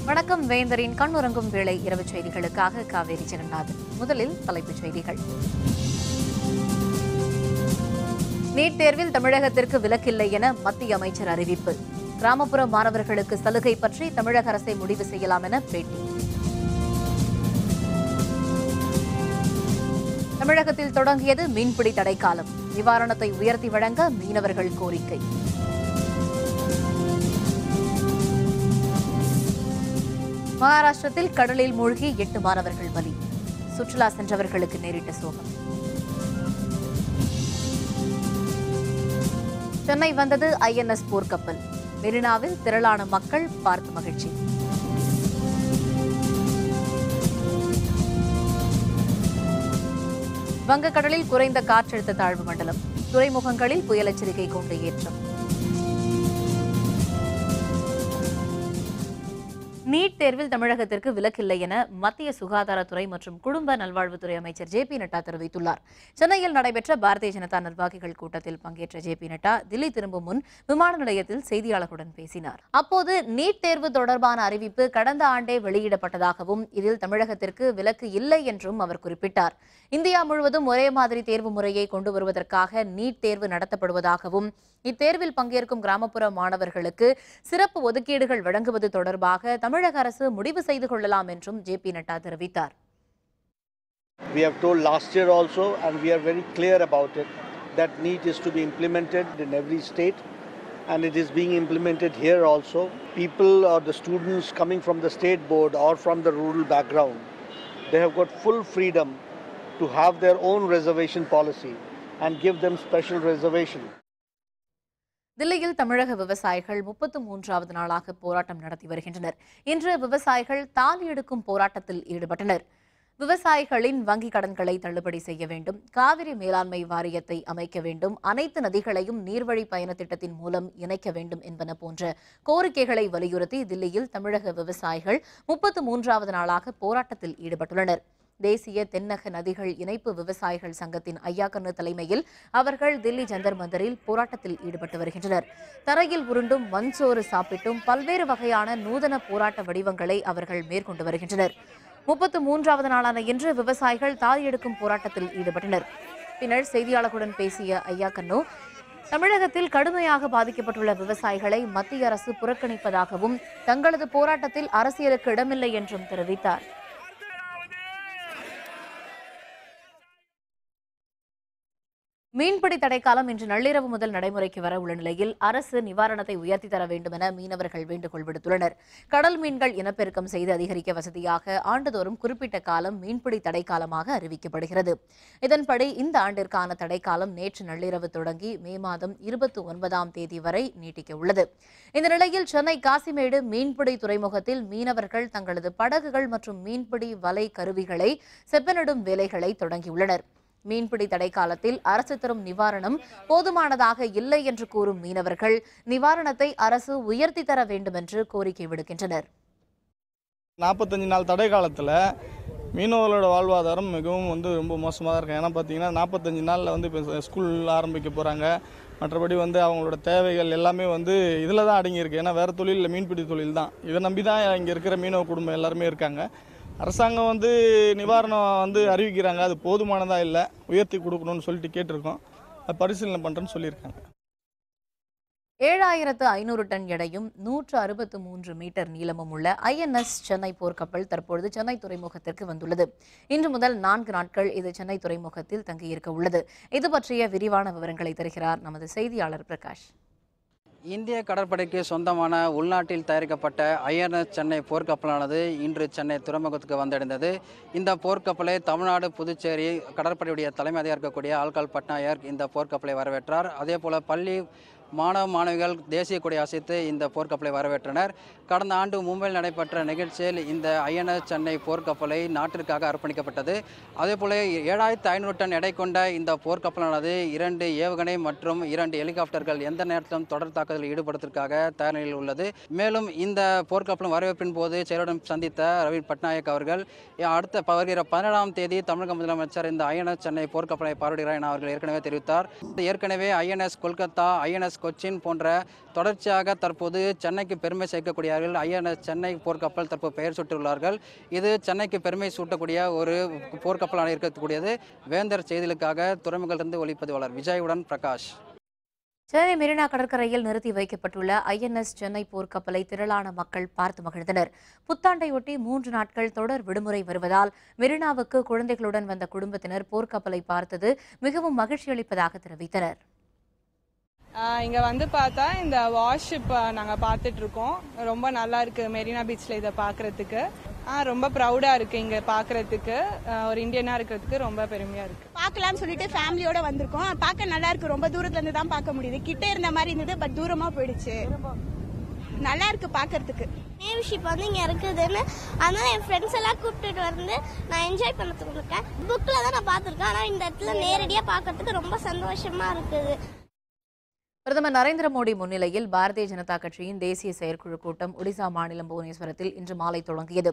வணக்கம். வேந்தரின் கண்ணுறங்கும் வேளை இரவு செய்திகளுக்காக காவேரி ஜெகநாதன். முதலில் தலைப்புச் செய்திகள். நீட் தேர்வில் தமிழகத்திற்கு விலக்கில்லை என மத்திய அமைச்சர் அறிவிப்பு. கிராமப்புற மாணவர்களுக்கு சலுகை பற்றி தமிழக அரசை முடிவு செய்யலாம் என பேட்டி. தமிழகத்தில் தொடங்கியது மீன்பிடி தடைக்காலம். நிவாரணத்தை உயர்த்தி வழங்க மீனவர்கள் கோரிக்கை. மகாராஷ்டிரத்தில் கடலில் மூழ்கி 8 மாணவர்கள் பலி. சுற்றுலா சென்றவர்களுக்கு நேரிட்ட சோகம். சென்னை வந்தது INS போர்க்கப்பல். மெரினாவில் திரளான மக்கள் பார்த்து மகிழ்ச்சி. வங்கக்கடலில் குறைந்த காற்றழுத்த தாழ்வு மண்டலம். துறைமுகங்களில் புயல் எச்சரிக்கை கொண்டு ஏற்றம். நீட் தேர்வில் தமிழகத்திற்கு விலக்கில்லை என மத்திய சுகாதாரத்துறை மற்றும் குடும்ப நல்வாழ்வுத்துறை அமைச்சர் JP நட்டா தெரிவித்துள்ளார். சென்னையில் நடைபெற்ற பாரதிய ஜனதா நிர்வாகிகள் கூட்டத்தில் பங்கேற்ற JP நட்டா தில்லி திரும்பும் முன் விமான நிலையத்தில் செய்தியாளர்களுடன் பேசினார். அப்போது நீட் தேர்வு தொடர்பான அறிவிப்பு கடந்த ஆண்டே வெளியிடப்பட்டதாகவும் இதில் தமிழகத்திற்கு விலக்கு இல்லை என்றும் அவர் குறிப்பிட்டார். இந்தியா முழுவதும் ஒரே மாதிரி தேர்வு முறையை கொண்டு வருவதற்காக நீட் தேர்வு நடத்தப்படுவதாகவும் இத்தேர்வில் பங்கேற்கும் கிராமப்புற மாணவர்களுக்கு சிறப்பு ஒதுக்கீடுகள் வழங்குவது தொடர்பாக தமிழக அரசு முடிவு செய்து கொள்ளலாம் என்றும் JP நட்டா தெரிவித்தார். We have told last year also and we are very clear about it that NEET is to be implemented in every state and it is being implemented here also. People or the students coming from the state board or from the rural background, they have got full freedom to have their own reservation policy and give them special reservation. தில்லியில் தமிழக விவசாயிகள் 33வது நாளாக போராட்டம் நடத்தி வருகின்றனர். இன்று விவசாயிகள் தாலி எடுக்கும் போராட்டத்தில் ஈடுபட்டனர். விவசாயிகளின் வங்கிக் கடன்களை தள்ளுபடி செய்ய வேண்டும், காவிரி மேலாண்மை வாரியத்தை அமைக்க வேண்டும், அனைத்து நதிகளையும் நீர்வழி பயண திட்டத்தின் மூலம் இணைக்க வேண்டும் என்பன போன்ற கோரிக்கைகளை வலியுறுத்தி தில்லியில் தமிழக விவசாயிகள் 33வது நாளாக போராட்டத்தில் ஈடுபட்டுள்ளனர். தேசிய தென்னக நதிகள் இணைப்பு விவசாயிகள் சங்கத்தின் ஐயாக்கண்ணு தலைமையில் அவர்கள் தில்லி ஜந்தர் மந்தரில் போராட்டத்தில் ஈடுபட்டு வருகின்றனர். தரையில் உருண்டும் மண்சோறு சாப்பிட்டும் பல்வேறு வகையான நூதன போராட்ட வடிவங்களை அவர்கள் மேற்கொண்டு வருகின்றனர். 33வது நாளான இன்று விவசாயிகள் தாலி எடுக்கும் போராட்டத்தில் ஈடுபட்டனர். பின்னர் செய்தியாளர்களுடன் பேசிய ஐயாக்கண்ணு, தமிழகத்தில் கடுமையாக பாதிக்கப்பட்டுள்ள விவசாயிகளை மத்திய அரசு புறக்கணிப்பதாகவும் தங்களது போராட்டத்தில் அரசியலுக்கு இடமில்லை என்றும் தெரிவித்தார். மீன்பிடி தடைக்காலம் இன்று நள்ளிரவு முதல் நடைமுறைக்கு வர உள்ள நிலையில் அரசு நிவாரணத்தை உயர்த்தி தர வேண்டும் என மீனவர்கள் வேண்டுகோள் விடுத்துள்ளனர். கடல் மீன்கள் இனப்பெருக்கம் செய்து அதிகரிக்க வசதியாக ஆண்டுதோறும் குறிப்பிட்ட காலம் மீன்பிடி தடைக்காலமாக அறிவிக்கப்படுகிறது. இதன்படி இந்த ஆண்டிற்கான தடைக்காலம் நேற்று நள்ளிரவு தொடங்கி மே மாதம் 29ஆம் தேதி வரை நீட்டிக்க உள்ளது. இந்த நிலையில் சென்னை காசிமேடு மீன்பிடி துறைமுகத்தில் மீனவர்கள் தங்களது படகுகள் மற்றும் மீன்பிடி வலை கருவிகளை செப்பனிடும் வேலைகளை தொடங்கியுள்ளனர். மீன்பிடி தடை காலத்தில் அரசு தரும் நிவாரணம் போதுமானதாக இல்லை என்று கூறும் மீனவர்கள் நிவாரணத்தை அரசு உயர்த்தி தர வேண்டும் என்று கோரிக்கை விடுக்கின்றனர். 45 நாள் தடை காலத்தில் மீனவர்களோட வாழ்வாதாரம் மிகவும் ரொம்ப மோசமாக இருக்கும். ஏன்னா பார்த்தீங்கன்னா 45 நாளில் இப்போ ஸ்கூல் ஆரம்பிக்க போகிறாங்க. மற்றபடி அவங்களோட தேவைகள் எல்லாமே இதில் தான் அடங்கியிருக்கு. ஏன்னா வேறு தொழில் மீன்பிடி தொழில் தான். இதை நம்பி தான் இங்கே இருக்கிற மீனவ குடும்பம் எல்லாருமே இருக்காங்க. அரசாங்கம் நிவாரணம் அறிவிக்கிறாங்க. அது போதுமானதாக இல்லை, உயர்த்தி கொடுக்கணும்னு சொல்லிட்டு கேட்டிருக்கோம். அது பரிசீலனை பண்ணுறேன்னு சொல்லியிருக்காங்க. 7500 டன் எடையும் 163 மீட்டர் நீளமும் உள்ள INS சென்னை போர்க்கப்பல் தற்பொழுது சென்னை துறைமுகத்திற்கு வந்துள்ளது. இன்று முதல் 4 நாட்கள் இது சென்னை துறைமுகத்தில் தங்கியிருக்க உள்ளது. இது பற்றிய விரிவான விவரங்களை தருகிறார் நமது செய்தியாளர் பிரகாஷ். இந்திய கடற்படைக்கு சொந்தமான உள்நாட்டில் தயாரிக்கப்பட்ட ஐஎன்எஸ் சென்னை போர்க்கப்பலானது இன்று சென்னை துறைமுகத்துக்கு வந்தடைந்தது. இந்த போர்க்கப்பலை தமிழ்நாடு புதுச்சேரி கடற்படையுடைய தலைமை அதிகாரி இருக்கக்கூடிய ஆல்கால் பட்நாயக் இந்த போர்க்கப்பலை வரவேற்றார். அதேபோல் பள்ளி மாணவிகள் தேசிய கொடி அசைத்து இந்த போர்க்கப்பலை வரவேற்றனர். கடந்த ஆண்டு மும்பையில் நடைபெற்ற நிகழ்ச்சியில் இந்த ஐஎன்எஸ் சென்னை போர்க்கப்பலை நாட்டிற்காக அர்ப்பணிக்கப்பட்டது. அதேபோல 7500 டன் எடை கொண்ட இந்த போர்க்கப்பலானது 2 ஏவுகணை மற்றும் 2 ஹெலிகாப்டர்கள் எந்த நேரத்திலும் தொடர் தாக்குதலில் ஈடுபடுவதற்காக தயார் நிலையில் உள்ளது. மேலும் இந்த போர்க்கப்பலும் வரவேற்பின் போது செயலுடன் சந்தித்த நவீன் பட்நாயக் அவர்கள் அடுத்த வருகிற 17ஆம் தேதி தமிழக முதலமைச்சர் இந்த ஐஎன்எஸ் சென்னை போர்க்கப்பலை பார்வையிடுகிறார் என அவர்கள் ஏற்கனவே தெரிவித்தார். ஏற்கனவே ஐஎன்எஸ் கொல்கத்தா, ஐஎன்எஸ் கொச்சின் போன்ற தொடர்ச்சியாக தற்போது சென்னைக்கு பெருமை சேர்க்கக்கூடியவர்கள் ஐஎன்எஸ் சென்னை போர்க்கப்பல் தற்போது பெயர் சூட்டியுள்ளார்கள். இது சென்னைக்கு பெருமை சூட்டக்கூடிய ஒரு போர்க்கப்பலாக இருக்கக்கூடியது. வேந்தர் செய்திகளுக்காக துறைமுகத்திலிருந்து ஒளிப்பதிவாளர் விஜயுடன் பிரகாஷ். சென்னை மெரினா கடற்கரையில் நிறுத்தி வைக்கப்பட்டுள்ள ஐஎன்எஸ் சென்னை போர்க்கப்பலை திரளான மக்கள் பார்த்து மகிழ்ந்தனர். புத்தாண்டையொட்டி 3 நாட்கள் தொடர் விடுமுறை வருவதால் மெரினாவுக்கு குழந்தைகளுடன் வந்த குடும்பத்தினர் போர்க்கப்பலை பார்த்தது மிகவும் மகிழ்ச்சி அளிப்பதாக தெரிவித்தனர். இங்கே வந்து பார்த்தா இந்த வார்ஷிப் நாங்கள் பார்த்துட்டு இருக்கோம். ரொம்ப நல்லா இருக்கு மெரினா பீச்சில் இதை பார்க்கறதுக்கு. ரொம்ப ப்ரௌடாக இருக்கு இங்கே பார்க்கறதுக்கு. ஒரு இந்தியனா இருக்கிறதுக்கு ரொம்ப பெருமையா இருக்கு. பார்க்கலாம்னு சொல்லிட்டு ஃபேமிலியோட வந்திருக்கோம். பார்க்க நல்லா இருக்கு. ரொம்ப தூரத்துல இருந்து தான் பார்க்க முடியுது. கிட்ட இருந்த மாதிரி இருந்தது, பட் தூரமா போயிடுச்சு. நல்லா இருக்கு பார்க்கறதுக்கு. நேவி ஷிப் வந்து இங்கே இருக்குதுன்னு அதனால என் ஃப்ரெண்ட்ஸ் எல்லாம் கூப்பிட்டுட்டு வந்து நான் என்ஜாய் பண்ண இருக்கேன். புக்கில் தான் நான் பார்த்துருக்கேன், ஆனால் இந்த இடத்துல நேரடியாக பார்க்கறதுக்கு ரொம்ப சந்தோஷமா இருக்குது. பிரதமர் நரேந்திர மோடி முன்னிலையில் பாரதிய ஜனதா கட்சியின் தேசிய செயற்குழு கூட்டம் ஒடிசா மாநிலம் புவனேஸ்வரத்தில் இன்று மாலை தொடங்கியது.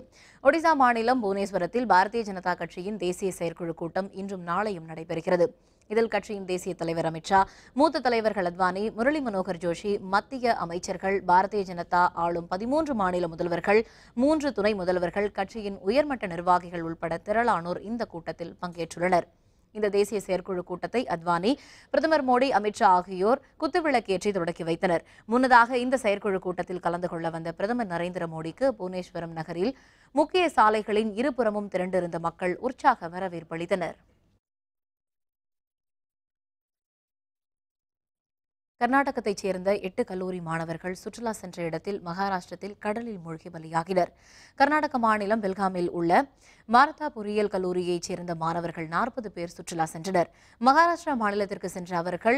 ஒடிசா மாநிலம் புவனேஸ்வரத்தில் பாரதிய ஜனதா கட்சியின் தேசிய செயற்குழு கூட்டம் இன்றும் நாளையும் நடைபெறுகிறது. இதில் கட்சியின் தேசிய தலைவர் அமித்ஷா, மூத்த தலைவர்கள் அத்வானி, முரளி மனோகர் ஜோஷி, மத்திய அமைச்சர்கள், பாரதிய ஜனதா ஆளும் 13 மாநில முதல்வர்கள், 3 துணை முதல்வர்கள், கட்சியின் உயர்மட்ட நிர்வாகிகள் உட்பட திரளானோர் இந்த கூட்டத்தில் பங்கேற்றுள்ளனர். இந்த தேசிய செயற்குழு கூட்டத்தை அத்வானி, பிரதமர் மோடி, அமித்ஷா ஆகியோர் குத்துவிளக்கேற்றி தொடக்கி வைத்தனர். முன்னதாக இந்த செயற்குழு கூட்டத்தில் கலந்து கொள்ள வந்த பிரதமர் நரேந்திர மோடிக்கு புவனேஸ்வரம் நகரில் முக்கிய சாலைகளின் இருபுறமும் திரண்டிருந்த மக்கள் உற்சாக வரவேற்பளித்தனர். கர்நாடகத்தைச் சேர்ந்த 8 கல்லூரி மாணவர்கள் சுற்றுலா சென்ற இடத்தில் மகாராஷ்டிரத்தில் கடலில் மூழ்கி பலியாகினர். கர்நாடக மாநிலம் பெல்காமில் உள்ள மாரதா பொறியியல் கல்லூரியைச் சேர்ந்த மாணவர்கள் 40 பேர் சுற்றுலா சென்றனர். மகாராஷ்டிரா மாநிலத்திற்கு சென்ற அவர்கள்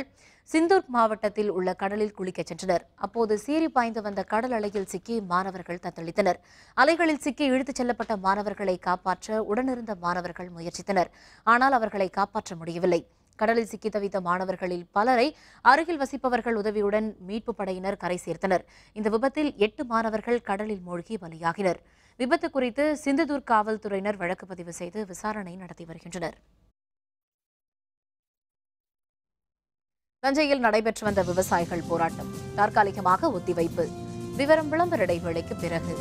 சிந்தூர்க் மாவட்டத்தில் உள்ள கடலில் குளிக்கச் சென்றனர். அப்போது சீறி பாய்ந்து வந்த கடல் அலையில் சிக்கி மாணவர்கள் தத்தளித்தனர். அலைகளில் சிக்கி இழுத்துச் செல்லப்பட்ட மாணவர்களை காப்பாற்ற உடனிருந்த மாணவர்கள் முயற்சித்தனர். ஆனால் அவர்களை காப்பாற்ற முடியவில்லை. கடலில் சிக்கி தவித்த மாணவர்களில் பலரை அருகில் வசிப்பவர்கள் உதவியுடன் மீட்பு படையினர் கரை சேர்த்தனர். இந்த விபத்தில் 8 மாணவர்கள் கடலில் மூழ்கி பலியாகினர். விபத்து குறித்து சிந்துதூர் காவல்துறையினர் வழக்கு பதிவு செய்து விசாரணை நடத்தி வருகின்றனர். தஞ்சையில் நடைபெற்று வந்த விவசாயிகள் போராட்டம் தற்காலிகமாக ஒத்திவைப்பு. விவரம் விளம்பர இடைவேளைக்கு பிறகு.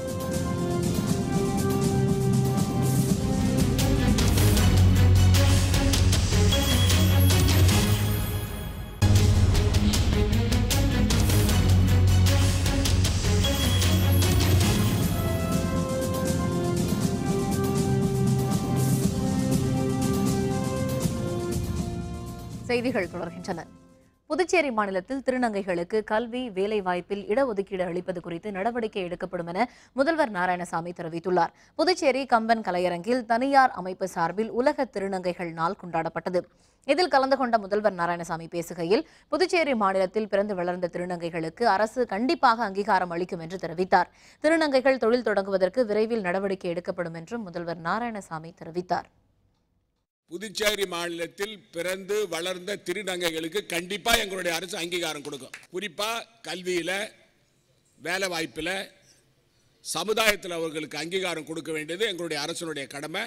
செய்திகள் தொடர்கின்றன. புதுச்சேரி மாநிலத்தில் திருநங்கைகளுக்கு கல்வி, வேலைவாய்ப்பில் இடஒதுக்கீடு அளிப்பது குறித்து நடவடிக்கை எடுக்கப்படும் என முதல்வர் நாராயணசாமி தெரிவித்துள்ளார். புதுச்சேரி கம்பன் கலையரங்கில் தனியார் அமைப்பு சார்பில் உலக திருநங்கைகள் நாள் கொண்டாடப்பட்டது. இதில் கலந்து கொண்ட முதல்வர் நாராயணசாமி பேசுகையில், புதுச்சேரி மாநிலத்தில் பிறந்து வளர்ந்த திருநங்கைகளுக்கு அரசு கண்டிப்பாக அங்கீகாரம் அளிக்கும் என்று தெரிவித்தார். திருநங்கைகள் தொழில் தொடங்குவதற்கு விரைவில் நடவடிக்கை எடுக்கப்படும் என்றும் முதல்வர் நாராயணசாமி தெரிவித்தார். புதுச்சேரி மாநிலத்தில் பிறந்து வளர்ந்த திருநங்கைகளுக்கு கண்டிப்பா எங்களுடைய அரசு அங்கீகாரம் கொடுக்கும். குறிப்பா கல்வியில, வேலை வாய்ப்பில், சமுதாயத்தில் அவர்களுக்கு அங்கீகாரம் கொடுக்க வேண்டியது எங்களுடைய அரசுடைய கடமை.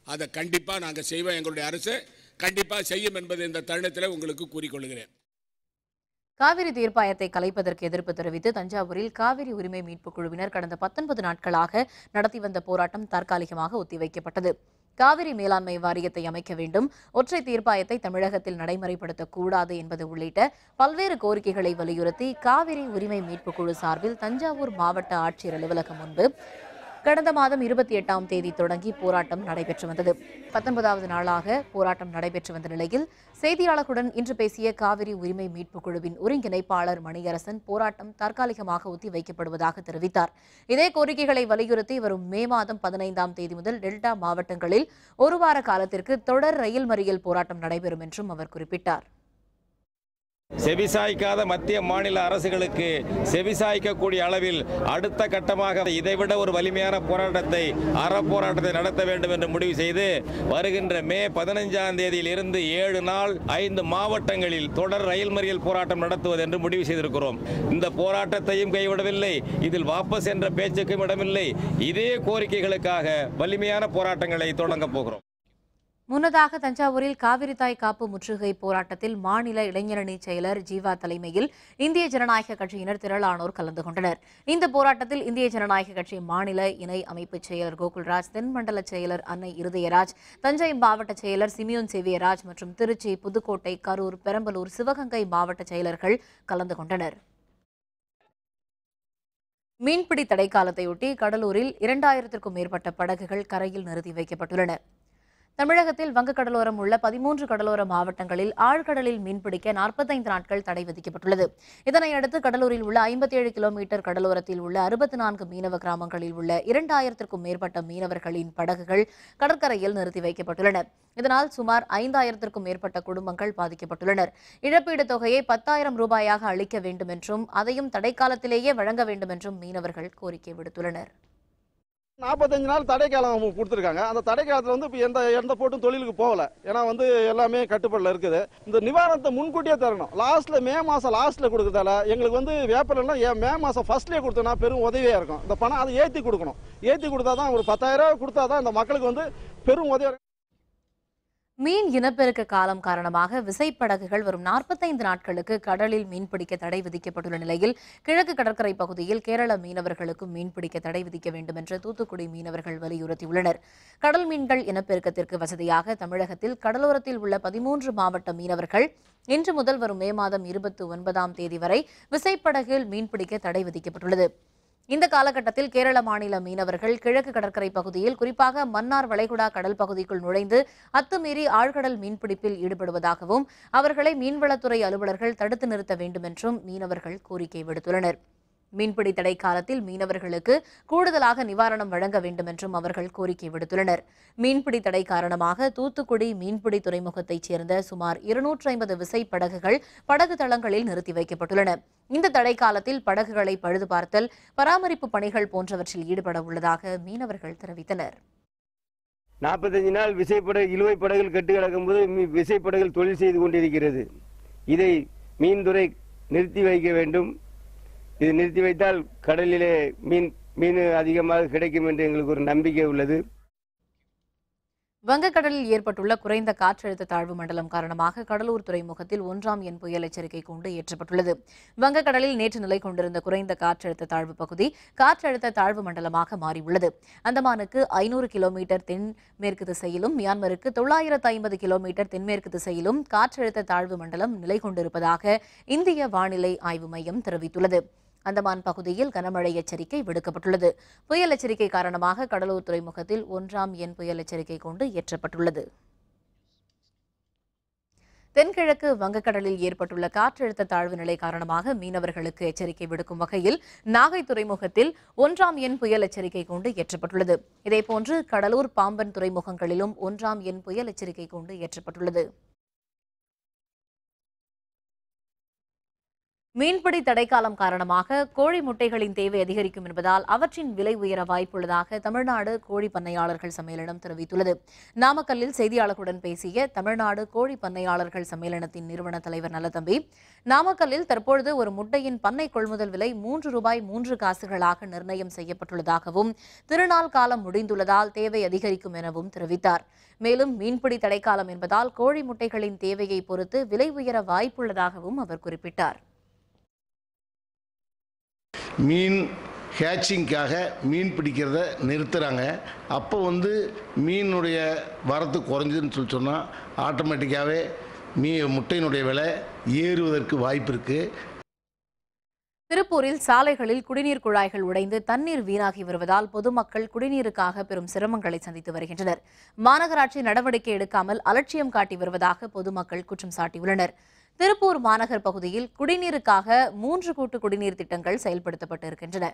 அதை கண்டிப்பா நாங்கள் செய்வோம். எங்களுடைய அரசு கண்டிப்பா செய்யும் என்பதை இந்த தருணத்தில் உங்களுக்கு கூறிக்கொள்கிறேன். காவிரி தீர்ப்பாயத்தை கலைப்பதற்கு எதிர்ப்பு தெரிவித்து தஞ்சாவூரில் காவிரி உரிமை மீட்பு குழுவினர் கடந்த 19 நாட்களாக நடத்தி வந்த போராட்டம் தற்காலிகமாக ஒத்திவைக்கப்பட்டது. காவிரி மேலாண்மை வாரியத்தை அமைக்க வேண்டும், ஒற்றை தீர்ப்பாயத்தை தமிழகத்தில் நடைமுறைப்படுத்தக்கூடாது என்பது உள்ளிட்ட பல்வேறு கோரிக்கைகளை வலியுறுத்தி காவிரி உரிமை மீட்பு குழு சார்பில் தஞ்சாவூர் மாவட்ட ஆட்சியர் அலுவலகம் முன்பு கடந்த மாதம் 28ஆம் தேதி தொடங்கி போராட்டம் நடைபெற்று வந்தது. 19வது நாளாக போராட்டம் நடைபெற்று வந்த நிலையில் செய்தியாளர்களுடன் இன்று பேசிய காவிரி உரிமை மீட்புக் குழுவின் ஒருங்கிணைப்பாளர் மணியரசன் போராட்டம் தற்காலிகமாக ஒத்திவைக்கப்படுவதாக தெரிவித்தார். இதே கோரிக்கைகளை வலியுறுத்தி வரும் மே மாதம் 15ஆம் தேதி முதல் டெல்டா மாவட்டங்களில் ஒரு வார காலத்திற்கு தொடர் ரயில் மறியல் போராட்டம் நடைபெறும் என்றும் அவர் குறிப்பிட்டார். செவிசாய்க்காத மத்திய மாநில அரசுகளுக்கு செவிசாய்க்கக்கூடிய அளவில் அடுத்த கட்டமாக இதைவிட ஒரு வலிமையான அறப்போராட்டத்தை நடத்த வேண்டும் என்று முடிவு செய்து வருகின்ற மே 15ஆம் தேதியில் இருந்து 7 நாள் 5 மாவட்டங்களில் தொடர் ரயில் மறியல் போராட்டம் நடத்துவது என்று முடிவு செய்திருக்கிறோம். இந்த போராட்டத்தையும் கைவிடவில்லை, இதில் வாபஸ் என்ற பேச்சுக்கும் இடமில்லை. இதே கோரிக்கைகளுக்காக வலிமையான போராட்டங்களை தொடங்கப் போகிறோம். முன்னதாக தஞ்சாவூரில் காவிரி தாய் காப்பு முற்றுகை போராட்டத்தில் மாநில இளைஞரணி செயலர் ஜீவா தலைமையில் இந்திய ஜனநாயக கட்சியினர் திரளானோர் கலந்து கொண்டனர். இந்த போராட்டத்தில் இந்திய ஜனநாயக கட்சி மாநில இணை அமைப்பு செயலர் கோகுல்ராஜ், தென்மண்டல செயலர் அன்னை இருதயராஜ், தஞ்சை மாவட்ட செயலர் சிமியோன் சேவியராஜ் மற்றும் திருச்சி, புதுக்கோட்டை, கரூர், பெரம்பலூர், சிவகங்கை மாவட்ட செயலர்கள் கலந்து கொண்டனர். மீன்பிடி தடைக்காலத்தையொட்டி கடலூரில் 2000க்கும் மேற்பட்ட படகுகள் கரையில் நிறுத்தி வைக்கப்பட்டுள்ளன. தமிழகத்தில் வங்கக்கடலோரம் உள்ள 13 கடலோர மாவட்டங்களில் ஆழ்கடலில் மீன்பிடிக்க 45 நாட்கள் தடை விதிக்கப்பட்டுள்ளது. இதனையடுத்து கடலூரில் உள்ள 57 கிலோமீட்டர் கடலோரத்தில் உள்ள 64 மீனவ கிராமங்களில் உள்ள 2000க்கும் மேற்பட்ட மீனவர்களின் படகுகள் கடற்கரையில் நிறுத்தி வைக்கப்பட்டுள்ளன. இதனால் சுமார் 5000க்கும் மேற்பட்ட குடும்பங்கள் பாதிக்கப்பட்டுள்ளனர். இழப்பீடு தொகையை 10,000 ரூபாயாக அளிக்க வேண்டும் என்றும் அதையும் தடைக்காலத்திலேயே வழங்க வேண்டும் என்றும் மீனவர்கள் கோரிக்கை விடுத்துள்ளனர். 45 நாள் தடை காலம் கொடுத்துருக்காங்க. அந்த தடை காலத்தில் வந்து இப்போ எந்த போட்டும் தொழிலுக்கு போகல. ஏன்னா வந்து எல்லாமே கட்டுப்பாடில் இருக்குது. இந்த நிவாரணத்தை முன்கூட்டியே தரணும். மே மாதம் லாஸ்ட்டில் கொடுக்குறதால எங்களுக்கு வந்து வேப்பலாம் மே மாதம் ஃபர்ஸ்ட்லேயே கொடுத்தோன்னா பெரும் உதவியாக இருக்கும். இந்த பணம் அதை ஏற்றி கொடுக்கணும். ஏற்றி கொடுத்தா தான் ஒரு 10,000 கொடுத்தா தான் இந்த மக்களுக்கு வந்து பெரும் உதவியாக. மீன் இனப்பெருக்க காலம் காரணமாக விசைப்படகுகள் வரும் 45 நாட்களுக்கு கடலில் மீன்பிடிக்க தடை விதிக்கப்பட்டுள்ள நிலையில் கிழக்கு கடற்கரை பகுதியில் கேரள மீனவர்களுக்கும் மீன்பிடிக்க தடை விதிக்க வேண்டும் என்று தூத்துக்குடி மீனவர்கள் வலியுறுத்தியுள்ளனர். கடல் மீன்கள் இனப்பெருக்கத்திற்கு வசதியாக தமிழகத்தில் கடலோரத்தில் உள்ள 13 மாவட்ட மீனவர்கள் இன்று முதல் வரும் மே மாதம் 29ஆம் தேதி வரை விசைப்படகில் மீன்பிடிக்க தடை விதிக்கப்பட்டுள்ளது. இந்த காலகட்டத்தில் கேரள மாநில மீனவர்கள் கிழக்கு கடற்கரை பகுதியில் குறிப்பாக மன்னார் வளைகுடா கடல் பகுதிக்குள் நுழைந்து அத்துமீறி ஆழ்கடல் மீன்பிடிப்பில் ஈடுபடுவதாகவும் அவர்களை மீன்வளத்துறை அலுவலர்கள் தடுத்து நிறுத்த வேண்டும் என்றும் மீனவர்கள் கோரிக்கை விடுத்துள்ளனர். மீன்பிடி தடை காலத்தில் மீனவர்களுக்கு கூடுதலாக நிவாரணம் வழங்க வேண்டும் என்றும் அவர்கள் கோரிக்கை விடுத்துள்ளனர். மீன்பிடி தடை காரணமாக தூத்துக்குடி மீன்பிடி துறைமுகத்தைச் சேர்ந்த சுமார் 250 விசைப்படகுகள் படகு தளங்களில் நிறுத்தி வைக்கப்பட்டுள்ளன. இந்த தடை காலத்தில் படகுகளை பழுது பார்த்தல், பராமரிப்பு பணிகள் போன்றவற்றில் ஈடுபட உள்ளதாக மீனவர்கள் தெரிவித்தனர். 45 நாள் விசைப்படகு இழுவை படகுகள் கட்டு கிடக்கும்போது விசைப்படகுகள் தொழில் செய்து கொண்டிருக்கிறது. இதை மீன்துறை நிறுத்தி வைக்க வேண்டும். இது நிறுத்தி வைத்தால் கடலிலே மீன் அதிகமாக கிடைக்கும் என்று எங்களுக்கு ஒரு நம்பிக்கை உள்ளது. வங்கக்கடலில் ஏற்பட்டுள்ள குறைந்த காற்றழுத்த தாழ்வு மண்டலம் காரணமாக கடலூர் துறைமுகத்தில் 1ஆம் எண் புயல் எச்சரிக்கை கூண்டு ஏற்றப்பட்டுள்ளது. வங்கக்கடலில் நேற்று நிலை கொண்டிருந்த குறைந்த காற்றழுத்த தாழ்வு பகுதி காற்றழுத்த தாழ்வு மண்டலமாக மாறியுள்ளது. அந்தமானுக்கு 500 கிலோமீட்டர் தென்மேற்கு திசையிலும் மியான்மருக்கு 950 கிலோமீட்டர் தென்மேற்கு திசையிலும் காற்றழுத்த தாழ்வு மண்டலம் நிலை கொண்டிருப்பதாக இந்திய வானிலை ஆய்வு மையம் தெரிவித்துள்ளது. அந்தமான் பகுதியில் கனமழை எச்சரிக்கை விடுக்கப்பட்டுள்ளது. புயல் எச்சரிக்கை காரணமாக கடலூர் துறைமுகத்தில் 1ஆம் எண் புயல் எச்சரிக்கை கூண்டு ஏற்றப்பட்டுள்ளது. தென்கிழக்கு வங்கக்கடலில் ஏற்பட்டுள்ள காற்றழுத்த தாழ்வு நிலை காரணமாக மீனவர்களுக்கு எச்சரிக்கை விடுக்கும் வகையில் நாகை துறைமுகத்தில் 1ஆம் எண் புயல் எச்சரிக்கை கூண்டு ஏற்றப்பட்டுள்ளது. இதேபோன்று கடலூர், பாம்பன் துறைமுகங்களிலும் 1ஆம் எண் புயல் எச்சரிக்கை கூண்டு ஏற்றப்பட்டுள்ளது. மீன்பிடி தடைக்காலம் காரணமாக கோழி முட்டைகளின் தேவை அதிகரிக்கும் என்பதால் அவற்றின் விலை உயர வாய்ப்புள்ளதாக தமிழ்நாடு கோழி பண்ணையாளர்கள் சம்மேளனம் தெரிவித்துள்ளது. நாமக்கல்லில் செய்தியாளர்களுடன் பேசிய தமிழ்நாடு கோழி பண்ணையாளர்கள் சம்மேளனத்தின் நிறுவன தலைவர் நல்லதம்பி, நாமக்கல்லில் தற்பொழுது ஒரு முட்டையின் பண்ணை கொள்முதல் விலை ₹3.3 நிர்ணயம் செய்யப்பட்டுள்ளதாகவும் திருநாள் காலம் முடிந்துள்ளதால் தேவை அதிகரிக்கும் எனவும் தெரிவித்தார். மேலும் மீன்பிடி தடைக்காலம் என்பதால் கோழி முட்டைகளின் தேவையை பொறுத்து விலை உயர வாய்ப்புள்ளதாகவும் அவர் குறிப்பிட்டார். மீன் ஹேச்சிங்காக மீன் பிடிக்கிறத நிறுத்துகிறாங்க. அப்போ மீனுடைய வரத்து குறைஞ்சதுன்னு சொன்னால் ஆட்டோமேட்டிக்காகவே முட்டையினுடைய விலை ஏறுவதற்கு வாய்ப்பு இருக்குது. திருப்பூரில் சாலைகளில் குடிநீர் குழாய்கள் உடைந்து தண்ணீர் வீணாகி வருவதால் பொதுமக்கள் குடிநீருக்காக பெரும் சிரமங்களை சந்தித்து வருகின்றனர். மாநகராட்சி நடவடிக்கை எடுக்காமல் அலட்சியம் காட்டி வருவதாக பொதுமக்கள் குற்றம் சாட்டியுள்ளனர். திருப்பூர் மாநகர் பகுதியில் குடிநீருக்காக 3 கூட்டு குடிநீர் திட்டங்கள் செயல்படுத்தப்பட்டு இருக்கின்றன.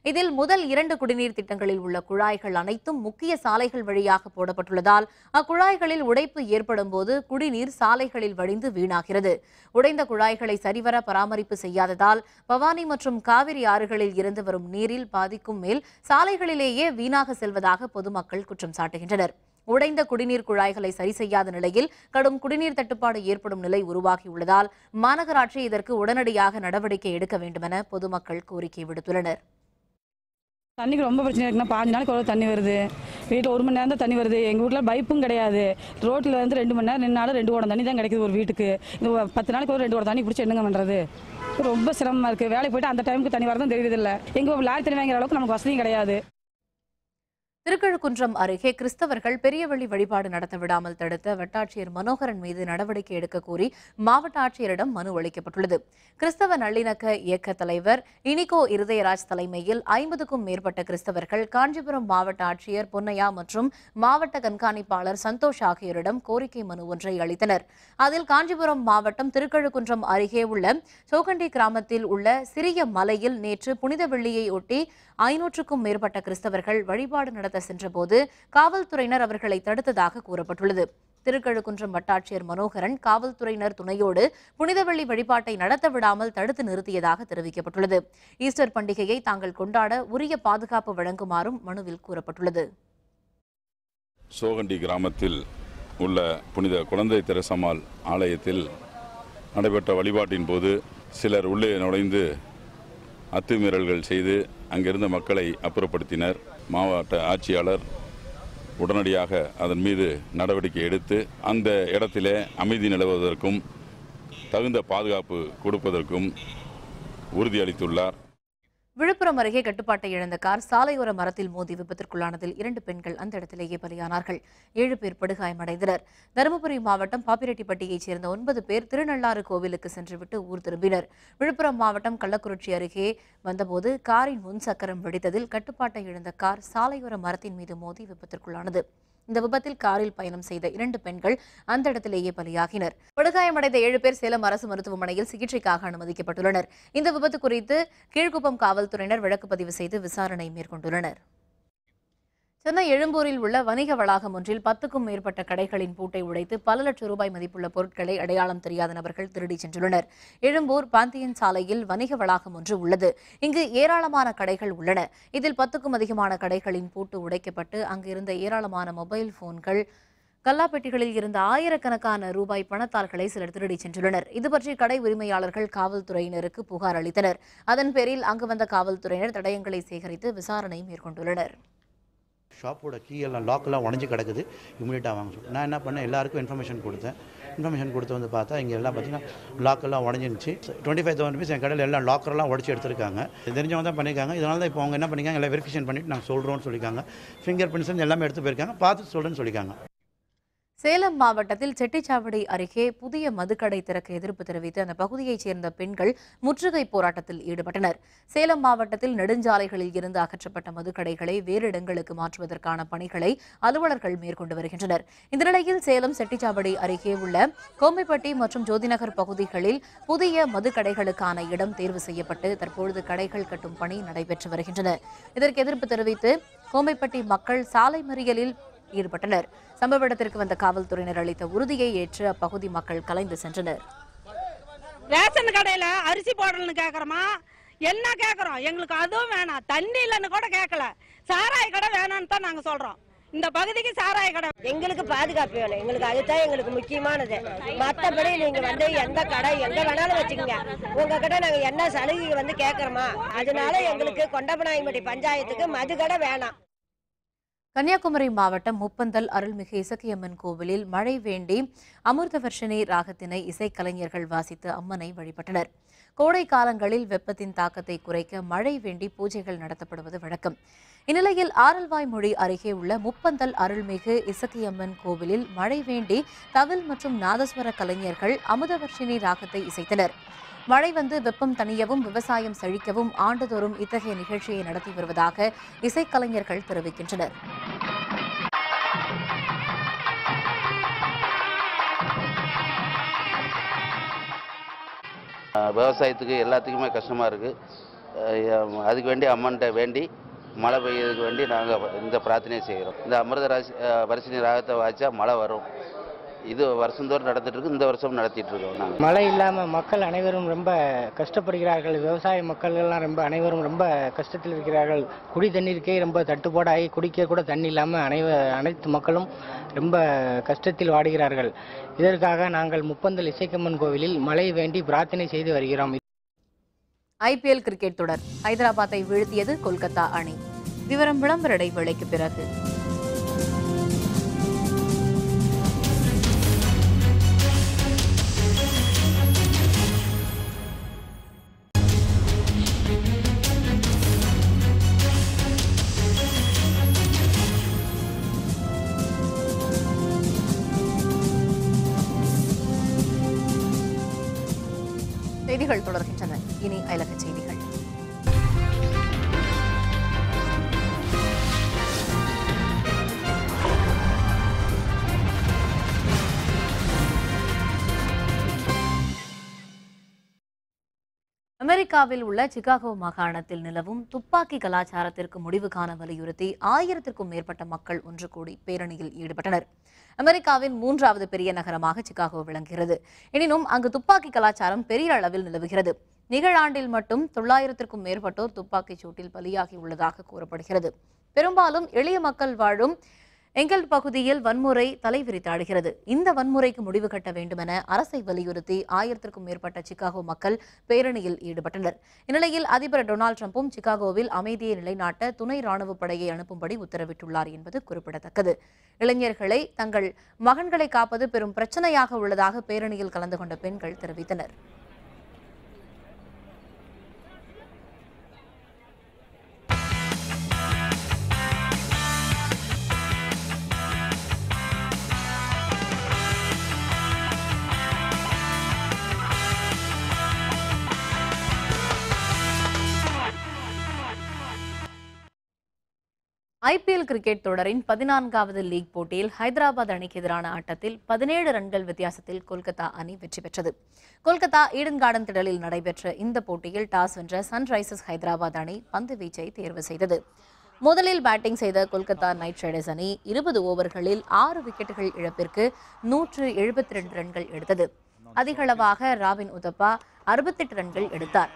இதில் முதல் 2 குடிநீர் திட்டங்களில் உள்ள குழாய்கள் அனைத்தும் முக்கிய சாலைகள் வழியாக போடப்பட்டுள்ளதால் அக்குழாய்களில் உடைப்பு ஏற்படும் போது குடிநீர் சாலைகளில் வழிந்து வீணாகிறது. உடைந்த குழாய்களை சரிவர பராமரிப்பு செய்யாததால் பவானி மற்றும் காவிரி ஆறுகளில் இருந்து வரும் நீரில் பாதிக்கும் மேல் சாலைகளிலேயே வீணாக செல்வதாக பொதுமக்கள் குற்றம் சாட்டுகின்றனர். உடைந்த குடிநீர் குழாய்களை சரி செய்யாத நிலையில் கடும் குடிநீர் தட்டுப்பாடு ஏற்படும் நிலை உருவாகியுள்ளதால் மாநகராட்சி இதற்கு உடனடியாக நடவடிக்கை எடுக்க வேண்டுமென பொதுமக்கள் கோரிக்கை விடுத்துள்ளனர். தண்ணிக்கு ரொம்ப பிரச்சனை இருக்குன்னா 5 நாளைக்கு ஒரு தண்ணி வருது. வீட்டில் 1 மணி நேரம் தான் தண்ணி வருது. எங்கள் வீட்டில் பைப்பும் கிடையாது. ரோட்டில் வந்து 2 மணி நேரம் நின்னாலும் 2 குடம் தண்ணி தான் கிடைக்குது ஒரு வீட்டுக்கு. இந்த 10 நாளைக்கு ஒரு 2 குடம் தண்ணி பிடிச்சி என்னங்க பண்ணுறது? ரொம்ப சிரமமாக இருக்குது. வேலைக்கு போயிட்டு அந்த டைமுக்கு தண்ணி வரதும் தெரியுதில்லை. எங்கள் லாரி தண்ணி வாங்குற அளவுக்கு நமக்கு வசதியும் கிடையாது. திருக்கழுக்குன்றம் அருகே கிறிஸ்தவர்கள் பெரியவள்ளி வழிபாடு நடத்த விடாமல் தடுத்த வட்டாட்சியர் மனோகரன் மீது நடவடிக்கை எடுக்க கோரி மாவட்ட ஆட்சியரிடம் மனு அளிக்கப்பட்டுள்ளது. கிறிஸ்தவ நல்லிணக்க இயக்க தலைவர் இனிகோ இருதயராஜ் தலைமையில் 50க்கும் மேற்பட்ட கிறிஸ்தவர்கள் காஞ்சிபுரம் மாவட்ட ஆட்சியர் பொன்னையா மற்றும் மாவட்ட கண்காணிப்பாளர் சந்தோஷ் ஆகியோரிடம் கோரிக்கை மனு ஒன்றை அளித்தனர். அதில் காஞ்சிபுரம் மாவட்டம் திருக்கழுக்குன்றம் அருகே உள்ள சோகண்டி கிராமத்தில் உள்ள சிறிய மலையில் நேற்று புனித வெள்ளியை ஒட்டி 500க்கும் மேற்பட்ட கிறிஸ்தவர்கள் வழிபாடு நடத்த சென்றபோது காவல்துறையினர் அவர்களை தடுத்ததாக கூறப்பட்டுள்ளது. திருக்கழுக்குன்றம் வட்டாட்சியர் மனோகரன் காவல்துறையினர் துணையோடு புனிதவெள்ளி வழிபாட்டை நடத்த விடாமல் தடுத்து நிறுத்தியதாக தெரிவிக்கப்பட்டுள்ளது. ஈஸ்டர் பண்டிகையை தாங்கள் கொண்டாட உரிய பாதுகாப்பு வழங்குமாறும் மனுவில் கூறப்பட்டுள்ளது. சோகண்டி கிராமத்தில் உள்ள புனித குழந்தை தெரசம்மாள் ஆலயத்தில் நடைபெற்ற வழிபாட்டின் போது சிலர் உள்ளே நுழைந்து அத்துமீறல்கள் செய்து அங்கிருந்த மக்களை அப்புறப்படுத்தினர். மாவட்ட ஆட்சியாளர் உடனடியாக அதன் மீது நடவடிக்கை எடுத்து அந்த இடத்திலே அமைதி நிலவுவதற்கும் தகுந்த பாதுகாப்பு கொடுப்பதற்கும் உறுதியளித்துள்ளார். விழுப்புரம் அருகே கட்டுப்பாட்டை இழந்த கார் சாலையோர மரத்தில் மோதி விபத்திற்குள்ளானதில் 2 பெண்கள் அந்த இடத்திலேயே பலியானார்கள். 7 பேர் படுகாயமடைந்தனர். தருமபுரி மாவட்டம் பாப்பிரெட்டிப்பட்டியைச் சேர்ந்த 9 பேர் திருநள்ளாறு கோவிலுக்கு சென்றுவிட்டு ஊர் திரும்பினர். விழுப்புரம் மாவட்டம் கள்ளக்குறிச்சி அருகே வந்தபோது காரின் முன் சக்கரம் வெடித்ததில் கட்டுப்பாட்டை இழந்த கார் சாலையோர மரத்தின் மீது மோதி விபத்திற்குள்ளானது. இந்த விபத்தில் காரில் பயணம் செய்த 2 பெண்கள் அந்த இடத்திலேயே பலியாகினர். படுகாயமடைந்த 7 பேர் சேலம் அரசு மருத்துவமனையில் சிகிச்சைக்காக அனுமதிக்கப்பட்டுள்ளனர். இந்த விபத்து குறித்து கீழ்குப்பம் காவல்துறையினர் வழக்கு பதிவு செய்து விசாரணை மேற்கொண்டுள்ளனர். சென்னை எழும்பூரில் உள்ள வணிக வளாகம் ஒன்றில் 10க்கும் மேற்பட்ட கடைகளின் பூட்டை உடைத்து பல லட்சம் ரூபாய் மதிப்புள்ள பொருட்களை அடையாளம் தெரியாத நபர்கள் திருடி சென்றுள்ளனர். எழும்பூர் பாந்தியன் சாலையில் வணிக வளாகம் ஒன்று உள்ளது. இங்கு ஏராளமான கடைகள் உள்ளன. இதில் 10க்கும் அதிகமான கடைகளின் பூட்டு உடைக்கப்பட்டு அங்கிருந்த ஏராளமான மொபைல் போன்கள், கல்லாப்பெட்டிகளில் இருந்த ஆயிரக்கணக்கான ரூபாய் பணத்தாள்களை சிலர் திருடி சென்றுள்ளனர். இதுபற்றி கடை உரிமையாளர்கள் காவல்துறையினருக்கு புகார் அளித்தனர். அதன் பேரில் அங்கு வந்த காவல்துறையினர் தடயங்களை சேகரித்து விசாரணை மேற்கொண்டுள்ளனர். ஷாப்போட கீ எல்லாம் லாக்கெல்லாம் உடஞ்சி கிடக்குது, இமீடியட்டாக வாங்க சொல்லி நான் என்ன பண்ணேன், எல்லாருக்கும் இன்ஃபர்மேஷன் கொடுத்து வந்து பார்த்தா இங்கே எல்லாம் பார்த்தீங்கன்னா லாக்கெல்லாம் உடஞ்சிருந்துச்சு. 25,000 rupees என் கடையில் எல்லாம் லாக்கரெல்லாம் உடச்சி எடுத்திருக்காங்க. தெரிஞ்சவங்க தான் பண்ணியிருக்காங்க. இதனால தான் இப்போ அவங்க என்ன பண்ணிக்காங்க, எல்லாம் வெரிஃபிகேஷன் பண்ணிவிட்டு நாங்கள் சொல்கிறோம்னு சொல்லியிருக்காங்க. ஃபிங்கர் பிரிண்ட்ஸ் எல்லாமே எடுத்து போயிருக்காங்க, பார்த்து சொல்கிறேன்னு சொல்லியிருக்காங்க. சேலம் மாவட்டத்தில் செட்டிச்சாவடி அருகே புதிய மதுக்கடை திறக்க எதிர்ப்பு தெரிவித்து அந்த பகுதியைச் சேர்ந்த பெண்கள் முற்றுகை போராட்டத்தில் ஈடுபட்டனர். சேலம் மாவட்டத்தில் நெடுஞ்சாலைகளில் இருந்து அகற்றப்பட்ட மதுக்கடைகளை வேறு இடங்களுக்கு மாற்றுவதற்கான பணிகளை அலுவலர்கள் மேற்கொண்டு வருகின்றனர். இந்த நிலையில் சேலம் செட்டிச்சாவடி அருகே உள்ள கோம்பைப்பட்டி மற்றும் ஜோதிநகர் பகுதிகளில் புதிய மதுக்கடைகளுக்கான இடம் தேர்வு செய்யப்பட்டு தற்பொழுது கடைகள் கட்டும் பணி நடைபெற்று வருகின்றன. இதற்கு எதிர்ப்பு தெரிவித்து கோம்பைப்பட்டி மக்கள் சாலை மறியலில் ஈடுபட்டனர். சம்பவ இடத்திற்கு வந்த காவல்துறையினர் அளித்த உறுதியை ஏற்று அப்பகுதி மக்கள் கலைந்து சென்றனர். ரேஷன் கடையில அரிசி போடணும்னு கேக்குறோமா, என்ன கேக்குறோம், எங்களுக்கு அதுவும் வேணாம். தண்ணி இல்லைன்னு கூட கேட்கல, சாராய கடை வேணான்னு தான் நாங்க சொல்றோம். இந்த பகுதிக்கு சாராய கடை எங்களுக்கு பாதுகாப்பு வேணும். எங்களுக்கு அதுதான் எங்களுக்கு முக்கியமானது. மற்றபடி நீங்க வந்து எந்த கடை எங்க வேணாலும் வச்சுக்கோங்க, உங்ககிட்ட நாங்க என்ன சலுகை வந்து கேட்கறோமா, அதனால எங்களுக்கு கொண்டபநாயம்பட்டி பஞ்சாயத்துக்கு மது கடை வேணாம். கன்னியாகுமரி மாவட்டம் முப்பந்தல் அருள்மிகு இசக்கியம்மன் கோவிலில் மழை வேண்டி அமிர்தவர்ஷினி ராகத்தினை இசைக்கலைஞர்கள் வாசித்து அம்மனை வழிபட்டனர். கோடை காலங்களில் வெப்பத்தின் தாக்கத்தை குறைக்க மழை வேண்டி பூஜைகள் நடத்தப்படுவது வழக்கம். இந்நிலையில் ஆரல்வாய்மொழி அருகே உள்ள முப்பந்தல் அருள்மிகு இசக்கியம்மன் கோவிலில் மழை வேண்டி தவில் மற்றும் நாதஸ்வர கலைஞர்கள் அமுதவர்ஷினி ராகத்தை இசைத்தனர். மழை வந்து வெப்பம் தணியவும் விவசாயம் செழிக்கவும் ஆண்டுதோறும் இத்தகைய நிகழ்ச்சியை நடத்தி வருவதாக இசைக்கலைஞர்கள் தெரிவிக்கின்றனர். விவசாயத்துக்கு எல்லாத்துக்குமே கஷ்டமாக இருக்குது. அதுக்கு வேண்டி அம்மன்கிட்ட வேண்டி மழை பெய்யறதுக்கு வேண்டி நாங்கள் இந்த பிரார்த்தனையை செய்கிறோம். இந்த அமிர்த வர்ஷினி ராகத்தை வாய்ச்சா மழை வரும். இது வருஷந்தோறும் நடத்திட்டு இருக்கு. இந்த வருஷம் நடத்திட்டு இருக்கோம். நாங்கள் மழை இல்லாமல் மக்கள் அனைவரும் ரொம்ப கஷ்டப்படுகிறார்கள். விவசாய மக்கள்லாம் அனைவரும் ரொம்ப கஷ்டத்தில் இருக்கிறார்கள். குடி தண்ணீருக்கே ரொம்ப தட்டுப்பாடாகி குடிக்க கூட தண்ணி இல்லாமல் அனைத்து மக்களும் ரொம்ப கஷ்டத்தில் வாடுகிறார்கள். இதற்காக நாங்கள் முப்பந்தல் இசைக்கம்மன் கோவிலில் மழை வேண்டி பிரார்த்தனை செய்து வருகிறோம். IPL கிரிக்கெட் தொடர் ஹைதராபாத்தை வீழ்த்தியது கொல்கத்தா அணி. விவரம் விளம்பர இடைவேளைக்கு பிறகு. செய்திகள் தொடர்கின்றன. இனி அயலக செய்திகள். அமெரிக்காவில் உள்ள சிகாகோ மாகாணத்தில் நிலவும் துப்பாக்கி கலாச்சாரத்திற்கு முடிவு காண வலியுறுத்தி 1000க்கும் மேற்பட்ட மக்கள் ஒன்று கூடி பேரணியில் ஈடுபட்டனர். அமெரிக்காவின் 3வது பெரிய நகரமாக சிகாகோ விளங்குகிறது. எனினும் அங்கு துப்பாக்கி கலாச்சாரம் பெரிய அளவில் நிலவுகிறது. நிகழாண்டில் மட்டும் 900க்கும் மேற்பட்டோர் துப்பாக்கிச் சூட்டில் பலியாகியுள்ளதாக கூறப்படுகிறது. பெரும்பாலும் எளிய மக்கள் வாழும் எங்கல் பகுதியில் வன்முறை தலைவிரித்தாடுகிறது. இந்த வன்முறைக்கு முடிவு கட்ட வேண்டுமென அரசை வலியுறுத்தி 1000க்கும் மேற்பட்ட சிகாகோ மக்கள் பேரணியில் ஈடுபட்டனர். இந்நிலையில் அதிபர் டொனால்டு டிரம்பும் சிகாகோவில் அமைதியை நிலைநாட்ட துணை ராணுவப் படையை அனுப்பும்படி உத்தரவிட்டுள்ளார் என்பது குறிப்பிடத்தக்கது. இளைஞர்களை தங்கள் மகன்களை காப்பது பெரும் பிரச்சனையாக உள்ளதாக பேரணியில் கலந்து கொண்ட பெண்கள் தெரிவித்தனர். IPL கிரிக்கெட் தொடரின் 14வது லீக் போட்டியில் ஹைதராபாத் அணிக்கு எதிரான ஆட்டத்தில் 17 ரன்கள் வித்தியாசத்தில் கொல்கத்தா அணி வெற்றி பெற்றது. கொல்கத்தா ஈடன் கார்டன் திடலில் நடைபெற்ற இந்த போட்டியில் டாஸ் வென்ற சன்ரைசர்ஸ் ஹைதராபாத் அணி பந்து வீச்சை தேர்வு செய்தது. முதலில் பேட்டிங் செய்த கொல்கத்தா நைட் ரைடர்ஸ் அணி 20 ஓவர்களில் 6 விக்கெட்டுகள் இழப்பிற்கு 172 ரன்கள் எடுத்தது. அதிகளவாக ராபின் உதப்பா 68 ரன்கள் எடுத்தார்.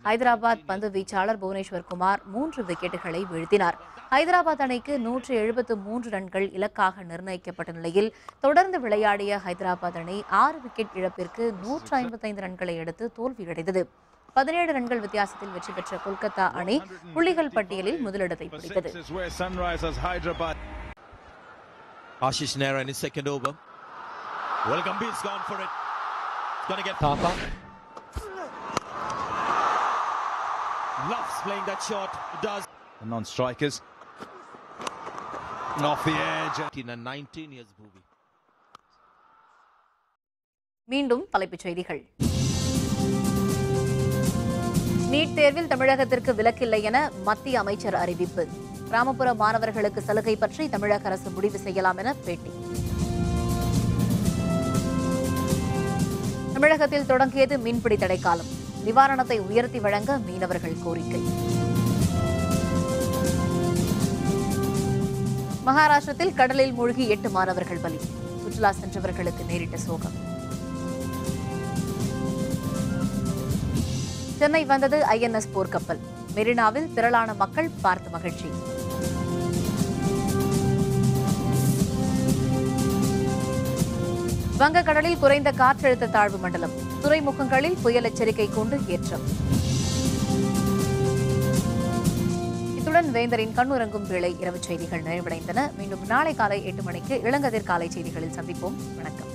ஹைதராபாத் பந்து வீச்சாளர் புவனேஸ்வர் குமார் 3 விக்கெட்டுகளை வீழ்த்தினார். ஹைதராபாத் அணிக்கு 173 ரன்கள் இலக்காக நிர்ணயிக்கப்பட்ட நிலையில் தொடர்ந்து விளையாடிய ஹைதராபாத் அணி 6 விக்கெட் இழப்பிற்கு 155 ரன்களை எடுத்து தோல்வியடைந்தது. 17 ரன்கள் வித்தியாசத்தில் வெற்றி பெற்ற கொல்கத்தா அணி புள்ளிகள் பட்டியலில் முதலிடத்தை பிடித்தது. Ashish Nehra in his second over. Well, Gambhir's gone for it. He's going to get Thapa. Loves playing that shot. He does. The non-strikers. Off the edge. 19 years Bhuvi. மீண்டும் தலைப்புச் செய்திகள். நீட் தேர்வில் தமிழகத்திற்கு விலக்கில்லை என மத்திய அமைச்சர் அறிவிப்பு. கிராமப்புற மாணவர்களுக்கு சலுகை பற்றி தமிழக அரசு முடிவு செய்யலாம் என பேட்டி. தமிழகத்தில் தொடங்கியது மீன்பிடி தடைக்காலம். நிவாரணத்தை உயர்த்தி வழங்க மீனவர்கள் கோரிக்கை. மகாராஷ்டிரத்தில் கடலில் மூழ்கி 8 மாணவர்கள் பலி. சுற்றுலா சென்றவர்களுக்கு நேரிட்ட சோகம். சென்னை வந்தது INS போர்க்கப்பல். மெரினாவில் திரளான மக்கள் பார்த்து மகிழ்ச்சி. வங்கக்கடலில் குறைந்த காற்றழுத்த தாழ்வு மண்டலம். துறைமுகங்களில் புயல் எச்சரிக்கை கொண்டு ஏற்றம். இத்துடன் வேந்தரின் கண்ணுறங்கும் வேளை இரவு செய்திகள் நிறைவடைந்தன. மீண்டும் நாளை காலை 8 மணிக்கு இளங்கதிர் காலை செய்திகளில் சந்திப்போம். வணக்கம்.